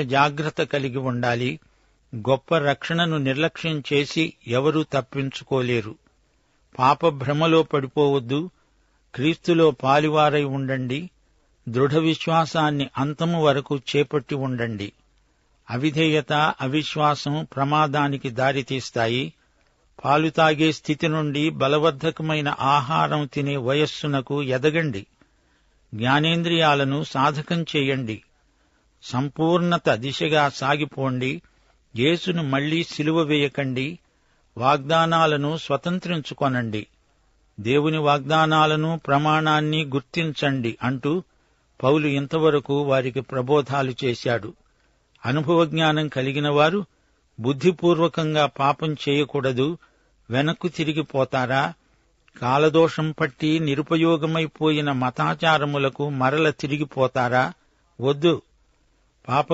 జాగ్రత్త కలిగి ఉండాలి. గొప్ప రక్షణను నిర్లక్ష్యం చేసి ఎవరూ తప్పించుకోలేరు. పాపభ్రమలో పడిపోవద్దు. క్రీస్తులో పాలివారై ఉండండి. దృఢ విశ్వాసాన్ని అంతము వరకు చేపట్టి ఉండండి. అవిధేయత, అవిశ్వాసం ప్రమాదానికి దారితీస్తాయి. పాలు తాగే స్థితి నుండి బలవర్ధకమైన ఆహారం తినే వయస్సునకు ఎదగండి. జ్ఞానేంద్రియాలను సాధకం చేయండి. సంపూర్ణత దిశగా సాగిపోండి. యేసును మళ్లీ సిలువ వేయకండి. వాగ్దానాలను స్వతంత్రించుకొనండి. దేవుని వాగ్దానాలను, ప్రమాణాన్ని గుర్తించండి అంటూ పౌలు ఇంతవరకు వారికి ప్రబోధాలు చేశాడు. అనుభవజ్ఞానం కలిగిన వారు బుద్ధిపూర్వకంగా పాపం చేయకూడదు. వెనక్కు తిరిగిపోతారా? కాలదోషం పట్టి నిరుపయోగమైపోయిన మతాచారములకు మరల తిరిగిపోతారా? వద్దు. పాప